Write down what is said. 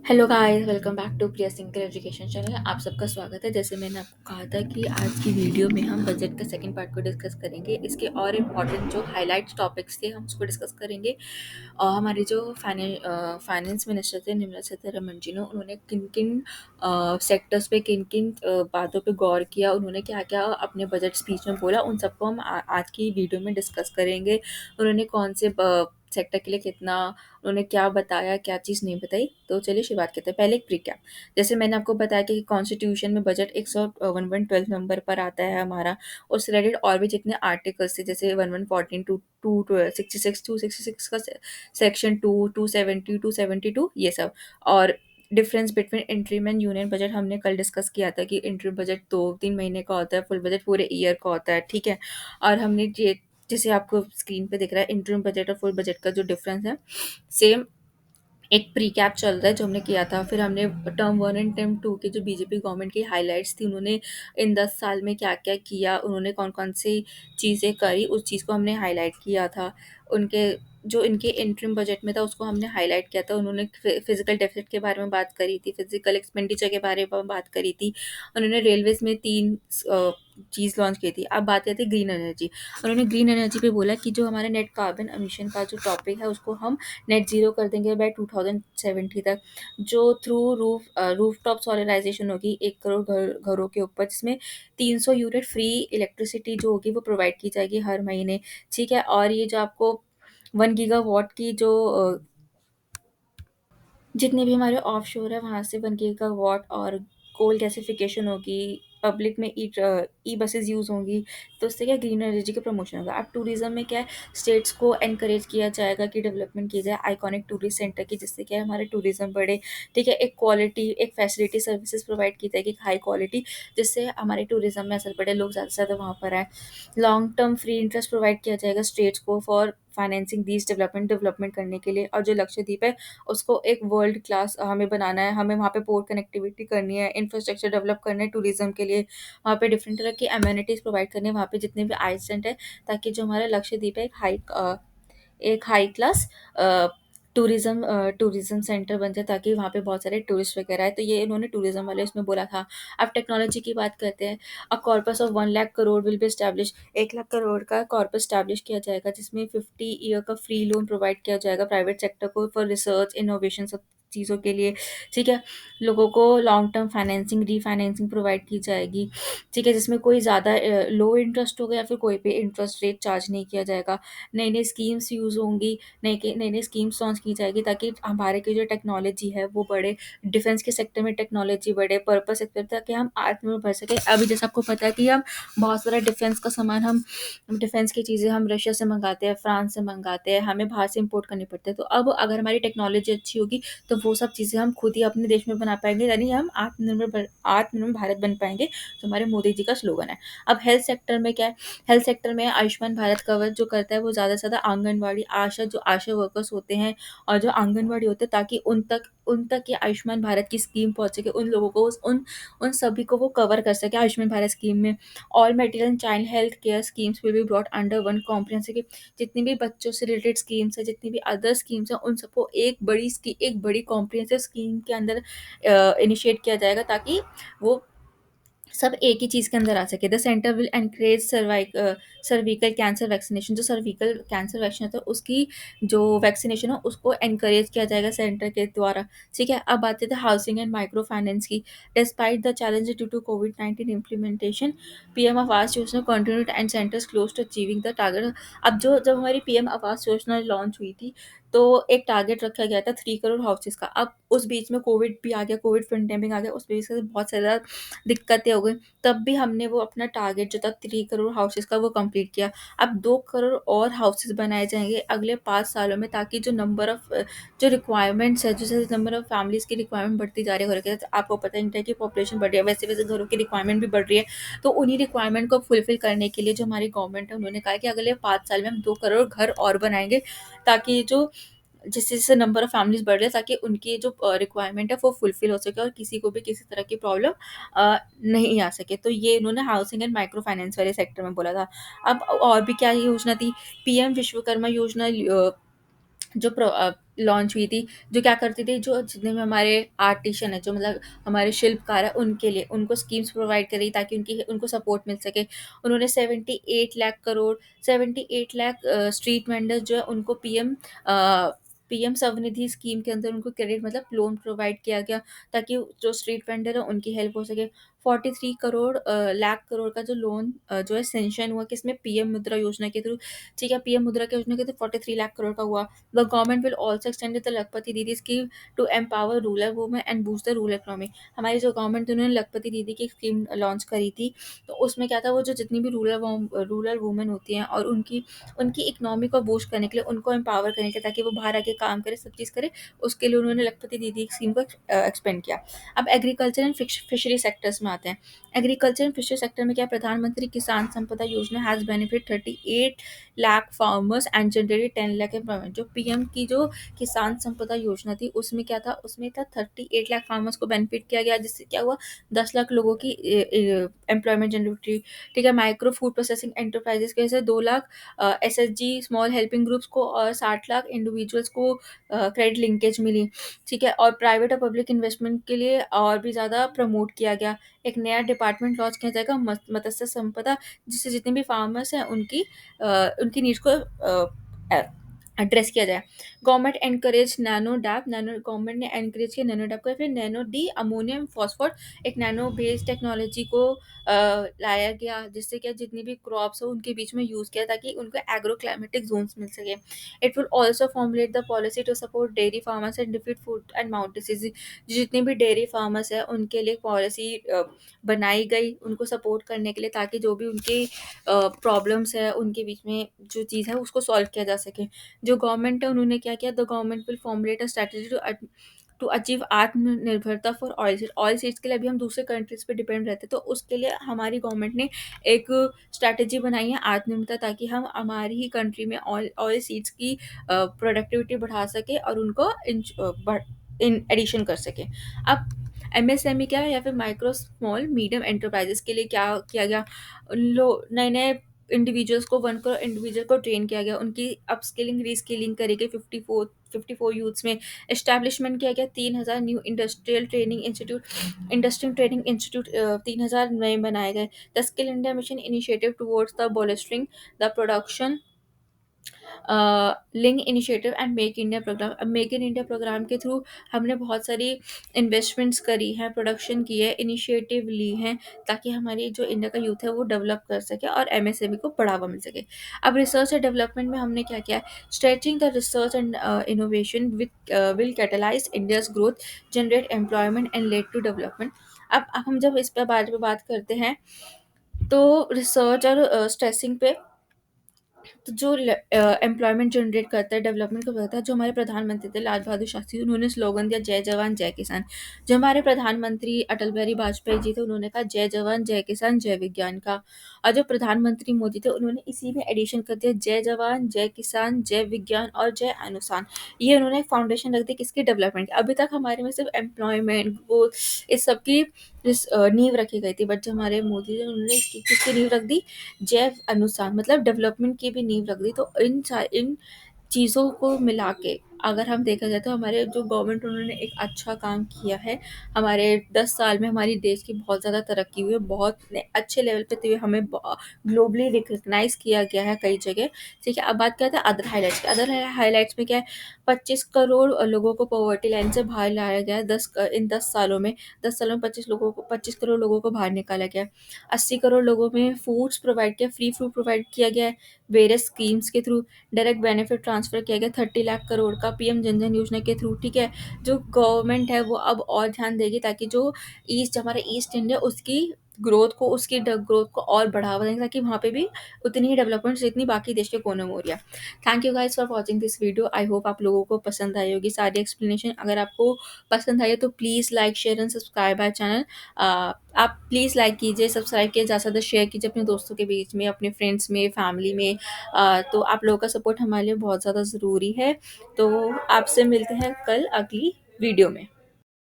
Hello guys, welcome back to Priya Singhal education channel. आप सबका स्वागत है। जैसे मैंने आपको कहा था कि आज की वीडियो में हम बजट का सेकंड पार्ट को डिस्कस करेंगे। इसके और इम्पॉर्टेंट जो हाइलाइट्स टॉपिक्स थे हम उसको डिस्कस करेंगे। और हमारे जो फाइनेंस मिनिस्टर थे निर्मला सीतारमण जी ने उन्होंने किन किन सेक्टर्स पे किन किन बातों पे गौर किया, उन्होंने क्या क्या अपने बजट स्पीच में बोला, उन सबको हम आज की वीडियो में डिस्कस करेंगे। उन्होंने कौन से सेक्टर के लिए कितना, उन्होंने क्या बताया, क्या चीज़ नहीं बताई। तो चलिए शुरुआत करते हैं। पहले एक प्रीकैप। जैसे मैंने आपको बताया कि कॉन्स्टिट्यूशन में बजट 111 नंबर पर आता है हमारा। उससे रिलेटेड और भी जितने आर्टिकल्स थे, जैसे 1114 टू टू 66 266 का सेक्शन 2 270 272, ये सब। और difference between interim and union budget हमने कल डिस्कस किया था कि इंटरिम बजट 2 3 महीने का होता है, फुल बजट पूरे ईयर का होता है, ठीक है। और हमने ये, जैसे आपको स्क्रीन पे दिख रहा है, इंटरिम बजट और फुल बजट का जो डिफरेंस है, सेम एक प्री कैप चल रहा है जो हमने किया था। फिर हमने term one and term two के जो बीजेपी गवर्नमेंट की हाइलाइट्स थी, उन्होंने इन 10 साल में क्या क्या किया, उन्होंने कौन कौन सी चीज़ें करी, उस चीज़ को हमने हाईलाइट किया था। उनके जो इनके इंटरिम बजट में था उसको हमने हाईलाइट किया था। उन्होंने फिजिकल डेफिसिट के बारे में बात करी थी, फिजिकल एक्सपेंडिचर के बारे में बात करी थी। उन्होंने रेलवेज में तीन चीज़ लॉन्च की थी। अब बात करते हैं ग्रीन एनर्जी। उन्होंने ग्रीन एनर्जी पे बोला कि जो हमारा नेट कार्बन एमिशन का जो टॉपिक है उसको हम नेट ज़ीरो कर देंगे बाय 2070 तक। जो थ्रू रूफटॉप सोलराइजेशन होगी 1 करोड़ घरों के ऊपर, जिसमें 300 यूनिट फ्री इलेक्ट्रिसिटी जो होगी वो प्रोवाइड की जाएगी हर महीने, ठीक है। और ये जो आपको 1 गीगावाट की जो जितने भी हमारे ऑफशोर है वहाँ से 1 गीगावाट और कोल गैसिफिकेशन होगी, पब्लिक में ई बसेस यूज़ होंगी। तो उससे क्या ग्रीन एनर्जी का प्रमोशन होगा। अब टूरिज्म में क्या है, स्टेट्स को एनकरेज किया जाएगा कि डेवलपमेंट की जाए आइकॉनिक टूरिस्ट सेंटर की, जिससे क्या है हमारे टूरिज्म बढ़े, ठीक है। एक क्वालिटी, एक फैसिलिटी सर्विसेज प्रोवाइड की जाएगी हाई क्वालिटी, जिससे हमारे टूरिज्म में असर पड़े, लोग ज़्यादा से ज़्यादा वहाँ पर आए। Long term free interest provide किया जाएगा स्टेट्स को फॉर फाइनेंसिंग दीज डेवलपमेंट करने के लिए। और जो लक्षद्वीप है उसको एक वर्ल्ड क्लास हमें बनाना है, हमें वहाँ पे पोर्ट कनेक्टिविटी करनी है, इंफ्रास्ट्रक्चर डेवलप करना है टूरिज्म के लिए, वहाँ पे डिफरेंट तरह की अम्यूनिटीज़ प्रोवाइड करनी है वहाँ पे जितने भी आइसलैंड है, ताकि जो हमारा लक्षद्वीप है एक हाई क्लास टूरिज्म सेंटर बन जाए, ताकि वहाँ पे बहुत सारे टूरिस्ट वगैरह आए। तो ये इन्होंने टूरिज्म वाले इसमें बोला था। अब टेक्नोलॉजी की बात करते हैं। A corpus of 1 lakh crore will be establish. 1 lakh crore का कॉर्पस स्टैब्लिश किया जाएगा, जिसमें 50 ईयर का फ्री लोन प्रोवाइड किया जाएगा प्राइवेट सेक्टर को फॉर रिसर्च इनोवेशन सब चीज़ों के लिए, ठीक है। लोगों को long term financing refinancing provide की जाएगी, ठीक है, जिसमें कोई ज़्यादा लो इंटरेस्ट होगा या फिर कोई भी इंटरेस्ट रेट चार्ज नहीं किया जाएगा। नई नई स्कीम्स यूज़ होंगी, नई नई स्कीम्स लॉन्च की जाएगी, ताकि हमारे की जो टेक्नोलॉजी है वो बढ़े, डिफेंस के सेक्टर में टेक्नोलॉजी बढ़े, पर्पस सेक्टर, ताकि हम आत्मनिर्भर बन सके। अभी जैसे आपको पता है कि हम बहुत सारा डिफेंस का सामान, हम डिफेंस की चीज़ें हम रशिया से मंगाते हैं, फ्रांस से मंगाते हैं, हमें बाहर से इंपोर्ट करनी पड़ती है। तो अब अगर हमारी टेक्नोलॉजी अच्छी होगी तो वो सब चीज़ें हम खुद ही अपने देश में बना पाएंगे, यानी हम आत्मनिर्भर भारत बन पाएंगे, जो हमारे मोदी जी का स्लोगन है। अब हेल्थ सेक्टर में क्या है, हेल्थ सेक्टर में आयुष्मान भारत कवर जो करता है वो ज़्यादा से ज़्यादा आंगनवाड़ी जो आशा वर्कर्स होते हैं और जो आंगनवाड़ी होते हैं, ताकि उन तक ये आयुष्मान भारत की स्कीम पहुंच सके, उन लोगों को उन सभी को वो कवर कर सके आयुष्मान भारत स्कीम में। All maternal and child health care schemes will be brought under one comprehensive. जितनी भी बच्चों से रिलेटेड स्कीम्स है, जितनी भी अदर स्कीम्स हैं, उन सबको एक बड़ी कॉम्प्रिहेंसिव स्कीम के अंदर इनिशिएट किया जाएगा, ताकि वो सब एक ही चीज़ के अंदर आ सके। The centre will encourage cervical cancer vaccination. जो सर्विकल कैंसर वैक्सीन होता है उसकी जो वैक्सीनेशन है उसको एनकरेज किया जाएगा सेंटर के द्वारा, ठीक है। अब बात करते हैं हाउसिंग एंड माइक्रो फाइनेंस की। Despite the challenge due to कोविड-19 implementation, PM Awas Yojana continued and centres close to achieving the target. अब जो जब हमारी पीएम आवास योजना लॉन्च हुई थी, तो एक टारगेट रखा गया था 3 करोड़ हाउसेस का। अब उस बीच में कोविड भी आ गया, कोविड पेंडेमिक आ गया, उस वजह से बहुत ज़्यादा दिक्कतें हो गई। तब भी हमने वो अपना टारगेट जो था 3 करोड़ हाउसेस का वो कंप्लीट किया। अब 2 करोड़ और हाउसेस बनाए जाएंगे अगले 5 सालों में, ताकि जो नंबर ऑफ जो रिक्वायरमेंट्स है, जैसे नंबर ऑफ फैमिलीज की रिक्वायरमेंट बढ़ती जा रही है, घर के आपको पता है इंडिया की पॉपुलेशन बढ़ रही है, वैसे वैसे घरों की रिक्वायरमेंट भी बढ़ रही है। तो उन्हीं रिक्वायरमेंट को फुलफिल करने के लिए जो हमारी गवर्नमेंट है, उन्होंने कहा कि अगले 5 साल में हम 2 करोड़ घर और बनाएंगे, ताकि जो जिससे जैसे नंबर ऑफ फैमिलीज बढ़ रहे हैं, ताकि उनकी जो रिक्वायरमेंट है वो फुलफिल हो सके और किसी को भी किसी तरह की प्रॉब्लम नहीं आ सके। तो ये इन्होंने हाउसिंग एंड माइक्रो फाइनेंस वाले सेक्टर में बोला था। अब और भी क्या योजना थी, पीएम विश्वकर्मा योजना जो लॉन्च हुई थी, जो क्या करती थी, जो जितने भी हमारे आर्टिशन है, जो मतलब हमारे शिल्पकार है, उनके लिए उनको स्कीम्स प्रोवाइड करी ताकि उनकी उनको सपोर्ट मिल सके। उन्होंने 78 लाख करोड़, 78 लाख स्ट्रीट वेंडर्स जो है उनको पीएम स्वनिधि स्कीम के अंदर उनको क्रेडिट मतलब लोन प्रोवाइड किया गया, ताकि जो स्ट्रीट वेंडर है उनकी हेल्प हो सके। 43 लाख करोड़ का जो लोन जो है सेंशन हुआ, किसमें, पीएम मुद्रा योजना के थ्रू। ठीक है, पीएम मुद्रा की योजना के थ्रू 43 लाख करोड़ का हुआ। The government will also extend the Lakhpati Didi scheme to empower rural women and boost the rural economy. हमारी जो गवर्नमेंट थी उन्होंने लखपति दीदी की स्कीम लॉन्च करी थी। तो उसमें क्या था, वो जो जितनी भी रूरल वुमेन होती हैं और उनकी उनकी इकोनॉमी को बूस्ट करने के लिए, उनको एम्पावर करने के लिए, ताकि वो बाहर आके काम करे, सब चीज़ करे, उसके लिए उन्होंने लखपति दीदी स्कीम को एक्सपेंड किया। अब एग्रीकल्चर एंड फिशरी सेक्टर्स में आते हैं। एग्रीकल्चर एंड फिशरी सेक्टर में क्या, प्रधानमंत्री किसान संपदा योजना has benefit 38 lakh farmers and generated 10 lakh employment. जो पीएम की जो किसान संपदा योजना थी, उसमें क्या था, उसमें था 38 लाख फार्मर्स को बेनिफिट किया गया, जिससे क्या हुआ, 10 लाख लोगों की एम्प्लॉयमेंट जनरेट हुई। ठीक है, माइक्रो फूड प्रोसेसिंग एंटरप्राइजेस के जैसे 2 lakh SHG small helping groups को और 60 लाख इंडिविजुअल्स को क्रेडिट लिंकेज मिली। ठीक है, और प्राइवेट और पब्लिक इन्वेस्टमेंट के लिए और भी ज़्यादा प्रमोट किया गया। एक नया डिपार्टमेंट लॉन्च किया जाएगा, मत्स्य संपदा, जिससे जितने भी फार्मर्स हैं उनकी नीड्स को एड्रेस किया जाए। Government encourage nano DAP, nano government ने एनकरेज किया नैनो डैप को, या फिर नैनो डी अमोनियम फॉस्फोट, एक नैनो बेस्ड टेक्नोलॉजी को लाया गया, जिससे क्या जितनी भी क्रॉप्स हो उनके बीच में यूज़ किया, ताकि उनको एग्रो क्लाइमेटिक जोन्स मिल सके। It will also formulate the policy to support dairy farmers and defeat food and mouth disease. जितने भी डेयरी फार्मर्स है उनके लिए पॉलिसी बनाई गई, उनको सपोर्ट करने के लिए, ताकि जो भी उनकी प्रॉब्लम्स है उनके बीच में जो चीज़ है उसको सॉल्व किया जा सके। जो गवर्नमेंट है उन्होंने क्या किया, the government will formulate a strategy to achieve atmanirbharta for oil seeds. Oil seeds के लिए अभी हम दूसरे कंट्रीज पे डिपेंड रहते हैं, तो उसके लिए हमारी गवर्नमेंट ने एक स्ट्रैटेजी बनाई है आत्मनिर्भरता, ताकि हम हमारी ही कंट्री में ऑयल ऑयल सीड्स की प्रोडक्टिविटी बढ़ा सके और उनको इन एडिशन कर सके। अब एमएसएमई क्या है, या फिर माइक्रो स्मॉल मीडियम एंटरप्राइजेस के लिए क्या किया गया, नए नए इंडिविजुअल्स को 1 करोड़ इंडिविजुअल को ट्रेन किया गया, उनकी अपस्किलिंग रीस्किलिंग करी गई। 54 यूथ्स में एस्टैब्लिशमेंट किया गया 3,000 न्यू इंडस्ट्रियल ट्रेनिंग इंस्टीट्यूट 3,000 नए बनाए गए। The skill India mission initiative towards the bolstering the production link initiative and make India programme. अब मेक इन इंडिया प्रोग्राम के थ्रू हमने बहुत सारी इन्वेस्टमेंट्स करी हैं, प्रोडक्शन की है, इनिशिएटिव ली हैं, ताकि हमारी जो इंडिया का यूथ है वो डेवलप कर सके और एमएसएमई को बढ़ावा मिल सके। अब रिसर्च एंड डेवलपमेंट में हमने क्या किया है, stretching the research and innovation will catalyse India's growth, generate employment and led to development. अब हम जब इस पर बारे में बात करते हैं, तो रिसर्च और स्ट्रेसिंग पे, तो जो एम्प्लॉयमेंट जनरेट करता है, डेवलपमेंट को करता है, जो हमारे प्रधानमंत्री थे लाल बहादुर शास्त्री, उन्होंने स्लोगन दिया जय जवान जय किसान। जो हमारे प्रधानमंत्री अटल बिहारी वाजपेयी जी थे, उन्होंने कहा जय जवान जय किसान जय विज्ञान का। और जो प्रधानमंत्री मोदी थे, उन्होंने इसी में एडिशन कर दिया जय जवान जय किसान जय विज्ञान और जय अनुसान। ये उन्होंने फाउंडेशन रख दी किसकी, डेवलपमेंट की। अभी तक हमारे में सिर्फ एम्प्लॉयमेंट वो इस सब की नींव रखी गई थी, बट जो हमारे मोदी जी उन्होंने इसकी किसकी नींव रख दी, जैव अनुसार, मतलब डेवलपमेंट की भी नींव रख दी। तो इन चीज़ों को मिला के अगर हम देखा जाए, तो हमारे जो गवर्नमेंट उन्होंने एक अच्छा काम किया है। हमारे 10 साल में हमारी देश की बहुत ज़्यादा तरक्की हुई है, बहुत अच्छे लेवल पे, तो हमें ग्लोबली रिकग्नाइज किया गया है कई जगह। ठीक है, अब बात करते हैं अदर हाईलाइट्स की। अदर हाईलाइट्स में क्या है, 25 करोड़ लोगों को पॉवर्टी लाइन से बाहर लाया गया है। इन 10 सालों में, 10 सालों में 25 करोड़ लोगों को बाहर निकाला गया है। 80 करोड़ लोगों में फूड्स प्रोवाइड किया, फ्री फूड प्रोवाइड किया गया है वेरियस स्कीम्स के थ्रू। डायरेक्ट बेनिफिट ट्रांसफर किया गया 30 लाख करोड़ का पीएम जनधन योजना के थ्रू। ठीक है, जो गवर्नमेंट है वो अब और ध्यान देगी, ताकि जो हमारा ईस्ट इंडिया, उसकी ग्रोथ को और बढ़ावा देंगे, ताकि वहाँ पे भी उतनी ही डेवलपमेंट जितनी बाकी देश के कोने में हो रही है। Thank you guys for watching this video. I hope आप लोगों को पसंद आई होगी सारी एक्सप्लेनेशन। अगर आपको पसंद आई है तो please like share and subscribe our channel. आप प्लीज़ लाइक कीजिए, सब्सक्राइब कीजिए, ज़्यादा से ज़्यादा शेयर कीजिए अपने दोस्तों के बीच में, अपने फ्रेंड्स में, फैमिली में। तो आप लोगों का सपोर्ट हमारे लिए बहुत ज़्यादा ज़रूरी है। तो आपसे मिलते हैं कल अगली वीडियो में।